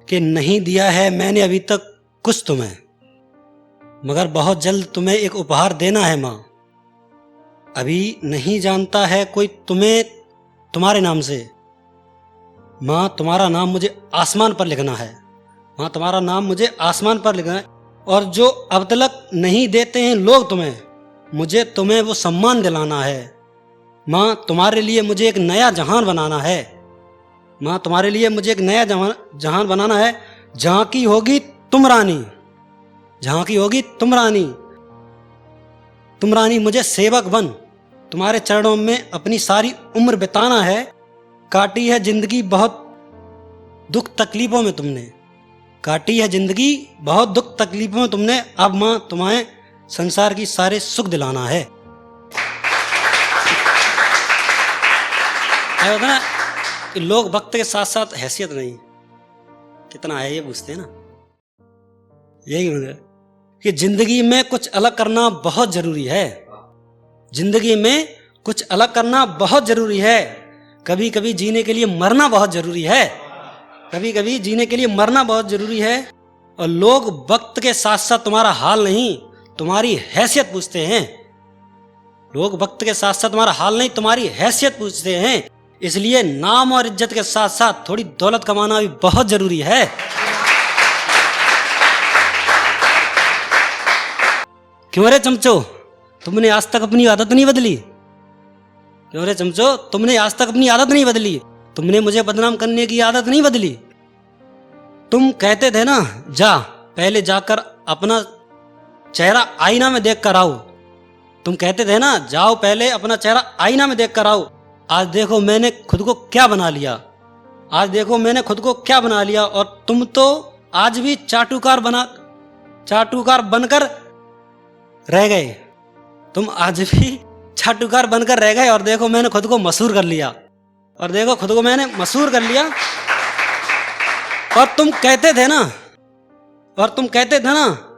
कि नहीं दिया है मैंने अभी तक कुछ तुम्हें, मगर बहुत जल्द तुम्हें एक उपहार देना है माँ। अभी नहीं जानता है कोई तुम्हें तुम्हारे नाम से। माँ तुम्हारा नाम मुझे आसमान पर लिखना है, माँ तुम्हारा नाम मुझे आसमान पर लिखना है। और जो अब तक नहीं देते हैं लोग तुम्हें, मुझे तुम्हें वो सम्मान दिलाना है। माँ तुम्हारे लिए मुझे एक नया जहान बनाना है, माँ तुम्हारे लिए मुझे एक नया जहान बनाना है, जहाँ की होगी तुम रानी, जहाँ की होगी तुम रानी। तुम रानी मुझे सेवक बन तुम्हारे चरणों में अपनी सारी उम्र बिताना है। काटी है जिंदगी बहुत दुख तकलीफों में तुमने, काटी है जिंदगी बहुत दुख तकलीफों में तुमने। अब माँ तुम्हें संसार की सारे सुख दिलाना है। होता ना कि लोग वक्त के साथ साथ हैसियत नहीं कितना है ये पूछते हैं ना, यही मतलब कि जिंदगी में कुछ अलग करना बहुत जरूरी है, जिंदगी में कुछ अलग करना बहुत जरूरी है। कभी कभी जीने के लिए मरना बहुत जरूरी है, कभी कभी जीने के लिए मरना बहुत जरूरी है। और लोग वक्त के साथ साथ तुम्हारा हाल नहीं तुम्हारी हैसियत पूछते हैं, लोग वक्त के साथ साथ तुम्हारा हाल नहीं तुम्हारी हैसियत पूछते हैं। इसलिए नाम और इज्जत के साथ साथ थोड़ी दौलत कमाना भी बहुत जरूरी है। क्यों रे चमचो, तुमने आज तक अपनी आदत नहीं बदली? क्यों रे चमचो, तुमने आज तक अपनी आदत नहीं बदली? तुमने मुझे बदनाम करने की आदत नहीं बदली? तुम कहते थे ना जा पहले जाकर अपना चेहरा आईना में देख कर आओ, तुम कहते थे ना जाओ पहले अपना चेहरा आईना में देख कर आओ। आज देखो मैंने खुद को क्या बना लिया, आज देखो मैंने खुद को क्या बना लिया। और तुम तो आज भी चाटुकार बनकर रह गए, तुम आज भी चाटुकार बनकर रह गए। और देखो मैंने खुद को मशहूर कर लिया, और देखो खुद को मैंने मशहूर कर लिया। और तुम कहते थे ना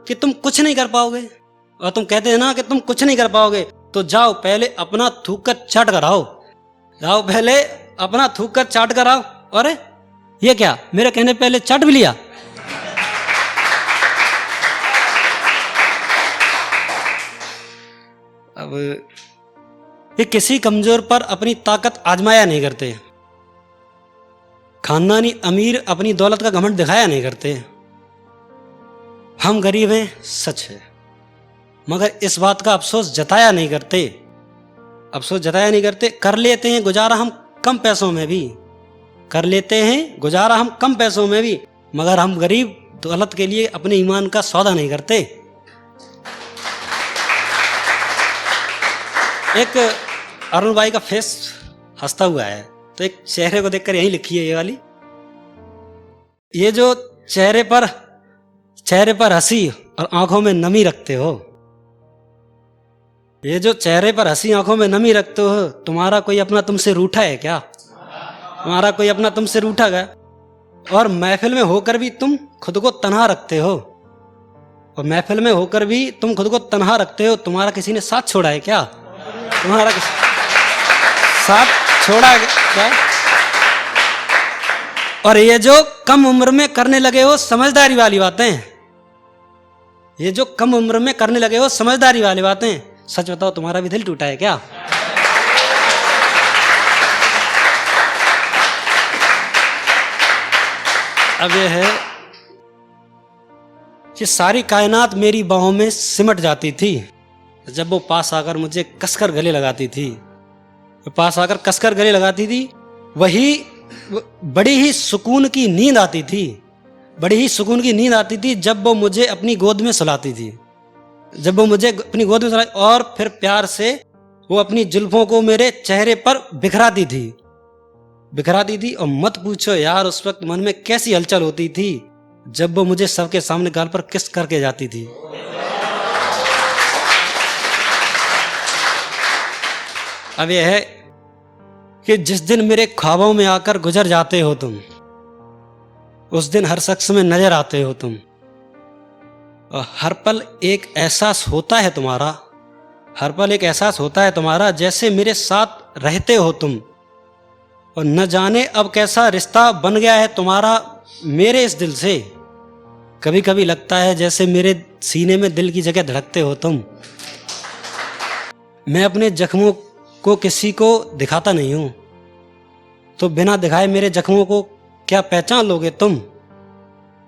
कि तुम कुछ नहीं कर पाओगे, और तुम कहते थे ना कि तुम कुछ नहीं कर पाओगे। तो जाओ पहले अपना थूक कर चाट कर आओ, जाओ पहले अपना थूक कर चाट कर आओ। अरे ये क्या, मेरे कहने पहले चाट भी लिया? अब ये किसी कमजोर पर अपनी ताकत आजमाया नहीं करते, खानदानी अमीर अपनी दौलत का घमंड दिखाया नहीं करते। हम गरीब हैं सच है, मगर इस बात का अफसोस जताया नहीं करते, अफसोस जताया नहीं करते। कर लेते हैं गुजारा हम कम पैसों में भी, कर लेते हैं गुजारा हम कम पैसों में भी, मगर हम गरीब दौलत के लिए अपने ईमान का सौदा नहीं करते। एक अरुण भाई का फेस हंसता हुआ है, तो एक चेहरे को देखकर यही लिखी है ये वाली, ये जो चेहरे पर हंसी और आंखों में नमी रखते हो, ये जो चेहरे पर हंसी आंखों में नमी रखते हो, तुम्हारा कोई अपना तुमसे रूठा है क्या? तुम्हारा कोई अपना तुमसे रूठा गया? और महफिल में होकर भी तुम खुद को तन्हा रखते हो, और महफिल में होकर भी तुम खुद को तन्हा रखते हो। तुम्हारा किसी ने साथ छोड़ा है क्या? तुम्हारा साथ छोड़ा है क्या? और ये जो कम उम्र में करने लगे हो समझदारी वाली बातें, ये जो कम उम्र में करने लगे हो समझदारी वाली बातें, सच बताओ तुम्हारा भी दिल टूटा है क्या? अब यह है कि सारी कायनात मेरी बाहों में सिमट जाती थी जब वो पास आकर मुझे कसकर गले लगाती थी, पास आकर कसकर गले लगाती थी। वही बड़ी ही सुकून की नींद आती थी, बड़ी ही सुकून की नींद आती थी जब वो मुझे अपनी गोद में सुलाती थी, जब वो मुझे अपनी गोद में सुलाती, और फिर प्यार से वो अपनी जुल्फों को मेरे चेहरे पर बिखराती थी। और मत पूछो यार उस वक्त मन में कैसी हलचल होती थी जब वो मुझे सबके सामने गाल पर किस करके जाती थी। अब यह है कि जिस दिन मेरे ख्वाबों में आकर गुजर जाते हो तुम, उस दिन हर शख्स में नजर आते हो तुम, और हर पल एक एहसास होता है तुम्हारा, हर पल एक एहसास होता है तुम्हारा, जैसे मेरे साथ रहते हो तुम, और न जाने अब कैसा रिश्ता बन गया है तुम्हारा मेरे इस दिल से। कभी कभी लगता है जैसे मेरे सीने में दिल की जगह धड़कते हो तुम। मैं अपने जख्मों को किसी को दिखाता नहीं हूं, तो बिना दिखाए मेरे जख्मों को क्या पहचान लोगे तुम?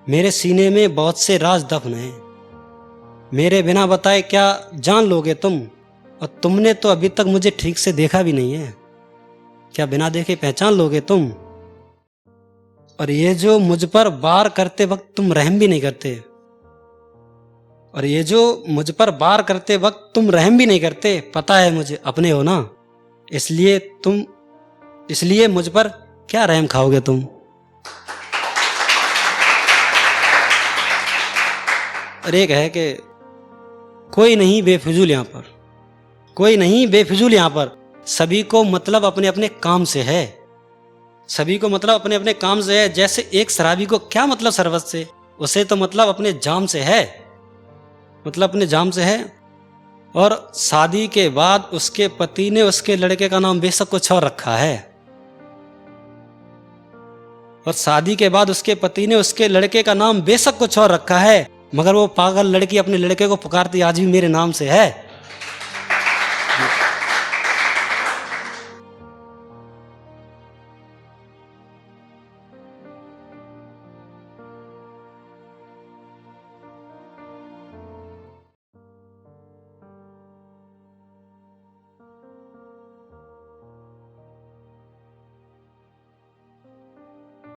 मेरे सीने में बहुत से राज दफन हैं, मेरे बिना बताए क्या जान लोगे तुम? और तुमने तो अभी तक मुझे ठीक से देखा भी नहीं है, क्या बिना देखे पहचान लोगे तुम? और ये जो मुझ पर वार करते वक्त तुम रहम भी नहीं करते, और ये जो मुझ पर वार करते वक्त तुम रहम भी नहीं करते, पता है मुझे अपने हो ना, इसलिए मुझ पर क्या रहम खाओगे तुम? और एक है कि कोई नहीं बेफिजूल यहाँ पर, कोई नहीं बेफिजूल यहाँ पर, सभी को मतलब अपने अपने काम से है, सभी को मतलब अपने अपने काम से है। जैसे एक शराबी को क्या मतलब शरबत से, उसे तो मतलब अपने जाम से है, मतलब अपने जाम से है। और शादी के बाद उसके पति ने उसके लड़के का नाम बेशक कुछ और रखा है, और शादी के बाद उसके पति ने उसके लड़के का नाम बेशक कुछ और रखा है, मगर वो पागल लड़की अपने लड़के को पुकारती आज भी मेरे नाम से है।